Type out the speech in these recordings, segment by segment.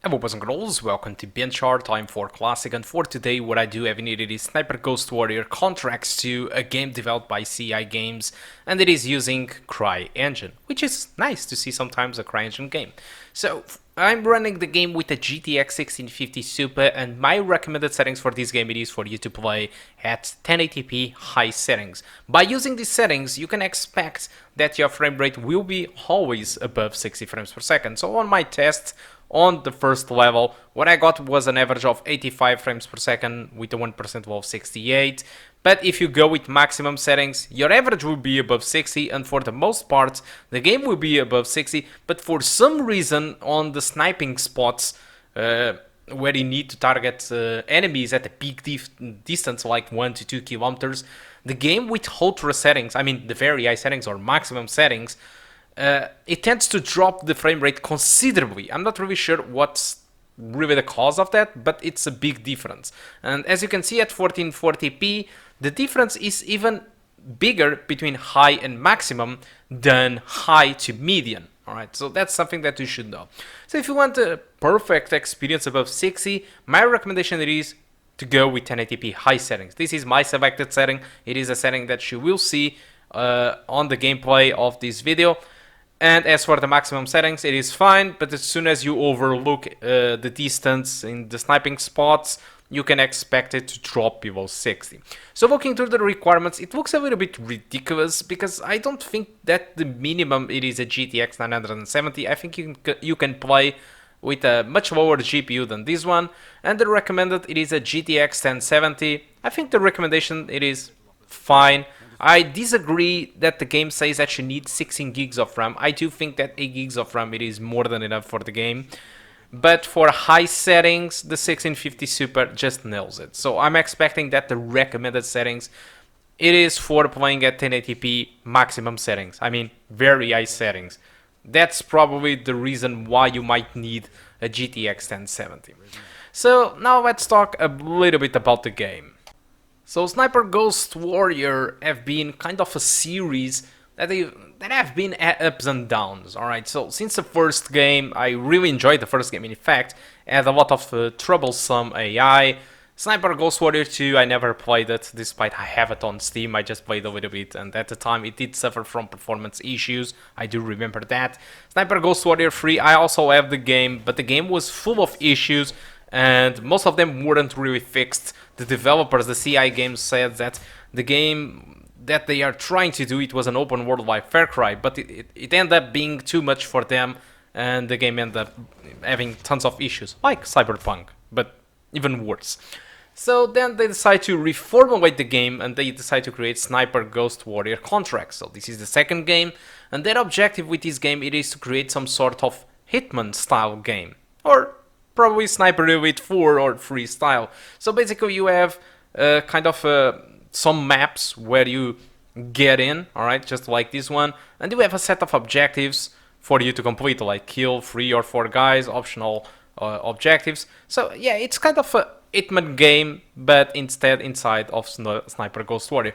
Hello boys and girls, welcome to BenchART. I'm for Classic, and for today what I do have needed is Sniper Ghost Warrior Contracts 2, a game developed by CI Games, and it is using CryEngine, which is nice to see sometimes a CryEngine game. So I'm running the game with a GTX 1650 Super, and my recommended settings for this game it is for you to play at 1080p high settings. By using these settings, you can expect that your frame rate will be always above 60 frames per second. So on my test, on the first level, what I got was an average of 85 frames per second with a 1% of 68. But if you go with maximum settings, your average will be above 60, and for the most part, the game will be above 60. But for some reason, on the sniping spots, where you need to target enemies at a peak distance, like 1 to 2 kilometers, the game with ultra settings, I mean the very high settings or maximum settings, it tends to drop the frame rate considerably. I'm not really sure what's really the cause of that, but it's a big difference. And as you can see at 1440p, the difference is even bigger between high and maximum than high to median. Alright, so that's something that you should know. So if you want a perfect experience above 60, my recommendation is to go with 1080p high settings. This is my selected setting. It is a setting that you will see on the gameplay of this video. And as for the maximum settings, it is fine, but as soon as you overlook the distance in the sniping spots, you can expect it to drop below 60. So looking through the requirements, it looks a little bit ridiculous because I don't think that the minimum it is a GTX 970. I think you can play with a much lower GPU than this one, and the recommended it is a GTX 1070. I think the recommendation it is fine. I disagree that the game says that you need 16 gigs of RAM. I do think that 8 gigs of RAM it is more than enough for the game. But for high settings, the 1650 Super just nails it. So I'm expecting that the recommended settings, it is for playing at 1080p maximum settings. I mean, very high settings. That's probably the reason why you might need a GTX 1070. So now let's talk a little bit about the game. So Sniper Ghost Warrior have been kind of a series that have been ups and downs. Alright, so since the first game, I really enjoyed the first game. In fact, it had a lot of troublesome AI. Sniper Ghost Warrior 2, I never played it, despite I have it on Steam. I just played a little bit, and at the time it did suffer from performance issues. I do remember that. Sniper Ghost Warrior 3, I also have the game, but the game was full of issues, and most of them weren't really fixed. The developers, the CI Games, said that the game that they are trying to do, it was an open world like Far Cry, but it ended up being too much for them, and the game ended up having tons of issues, like Cyberpunk, but even worse. So then they decide to reformulate the game, and they decide to create Sniper Ghost Warrior Contracts. So this is the second game, and their objective with this game it is to create some sort of Hitman style game, or probably Sniper Elite 4 or 3 style. So basically you have kind of some maps where you get in, alright, just like this one, and you have a set of objectives for you to complete, like kill 3 or 4 guys, optional objectives. So yeah, it's kind of a Hitman game, but instead inside of Sniper Ghost Warrior.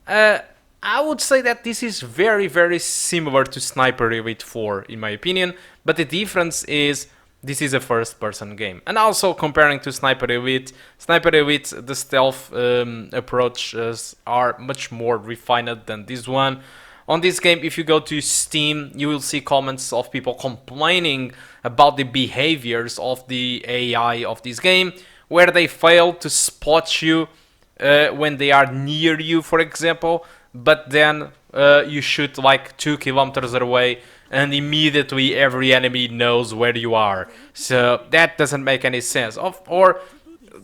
I would say that this is very, very similar to Sniper Elite 4 in my opinion, but the difference is this is a first-person game. And also comparing to Sniper Elite, the stealth approaches are much more refined than this one. On this game, if you go to Steam, you will see comments of people complaining about the behaviors of the AI of this game, where they fail to spot you when they are near you, for example, but then you shoot like 2 kilometers away, and immediately every enemy knows where you are. So that doesn't make any sense. Or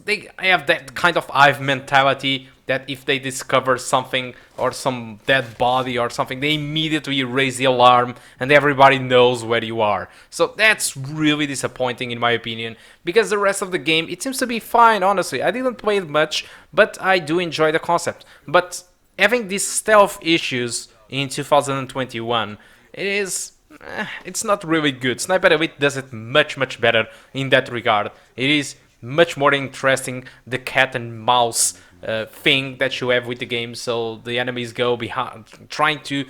they have that kind of hive mentality that if they discover something or some dead body or something, they immediately raise the alarm and everybody knows where you are. So that's really disappointing in my opinion, because the rest of the game, it seems to be fine, honestly. I didn't play it much, but I do enjoy the concept. But having these stealth issues in 2021, it's not really good. Sniper Elite does it much better in that regard. It is much more interesting, the cat and mouse thing that you have with the game. So the enemies go behind, trying to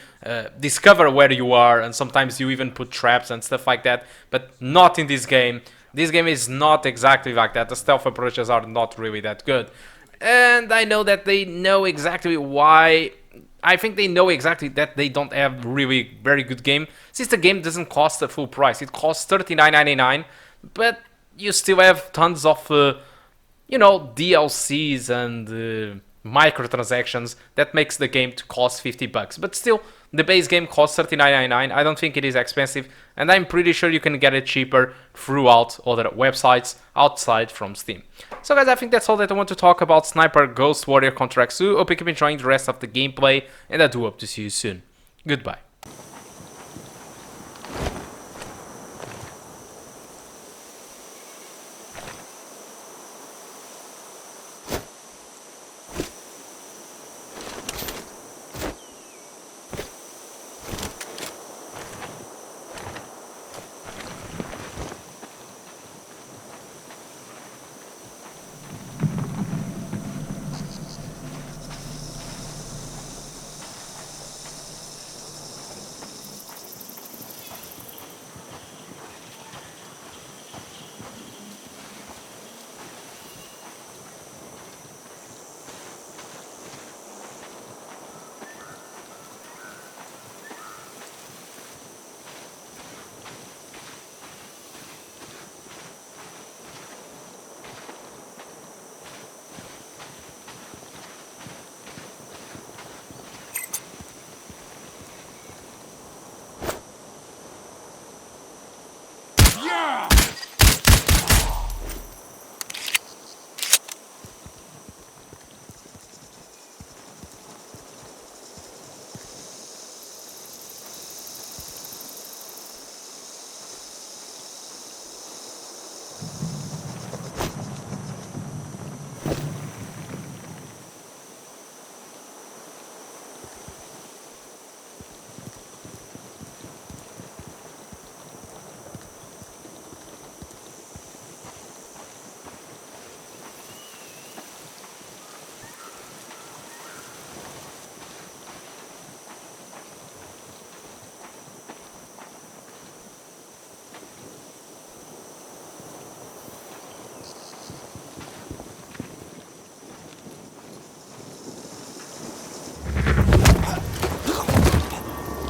discover where you are, and sometimes you even put traps and stuff like that. But not in this game. This game is not exactly like that. The stealth approaches are not really that good. And I know that they know exactly why. I think they know exactly that they don't have really very good game, since the game doesn't cost the full price. It costs $39.99, but you still have tons of DLCs and microtransactions that makes the game to cost $50. But still, the base game costs $39.99. I don't think it is expensive, and I'm pretty sure you can get it cheaper throughout other websites outside from Steam. So guys, I think that's all that I want to talk about Sniper Ghost Warrior Contract 2. Hope you keep enjoying the rest of the gameplay, and I do hope to see you soon. Goodbye.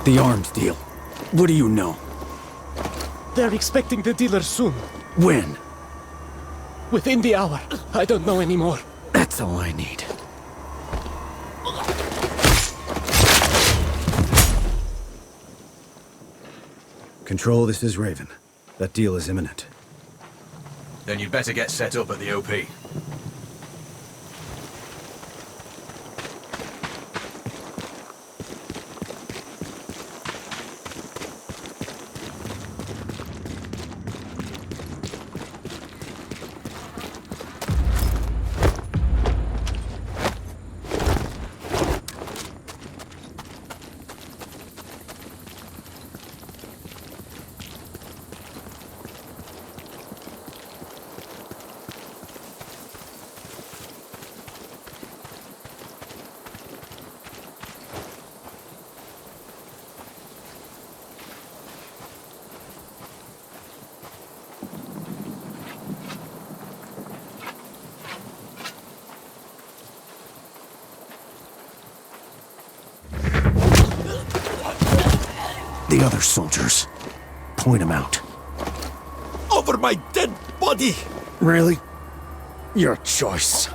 The arms deal. What do you know? They're expecting the dealer soon. When? Within the hour. I don't know anymore. That's all I need. Control, this is Raven. That deal is imminent. Then you'd better get set up at the OP. The other soldiers. Point them out. Over my dead body! Really? Your choice.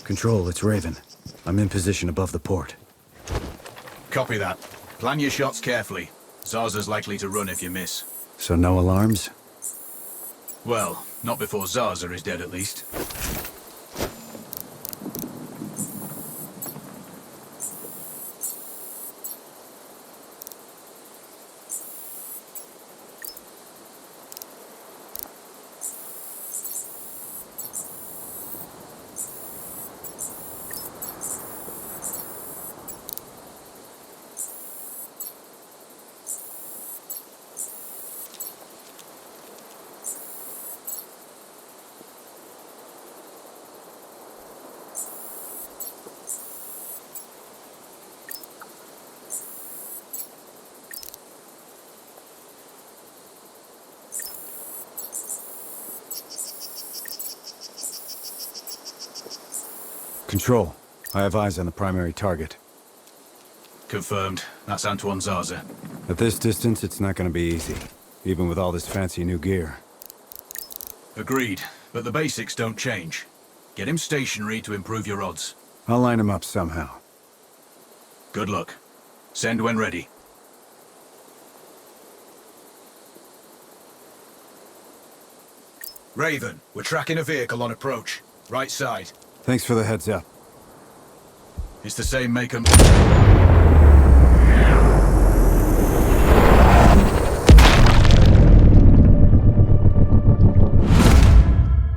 Control, it's Raven. I'm in position above the port. Copy that. Plan your shots carefully. Zarza's likely to run if you miss. So no alarms? Well, not before Zarza is dead at least. Control. I have eyes on the primary target. Confirmed. That's Antoine Zaza. At this distance, it's not gonna be easy, even with all this fancy new gear. Agreed, but the basics don't change. Get him stationary to improve your odds. I'll line him up somehow. Good luck. Send when ready. Raven, we're tracking a vehicle on approach. Right side. Thanks for the heads up. It's the same make and... we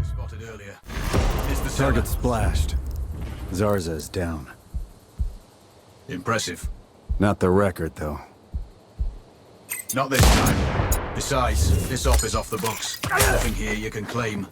spotted earlier. It's the Target seller. splashed. Zarza is down. Impressive. Not the record, though. Not this time. Besides, this op is off the books. Nothing here you can claim.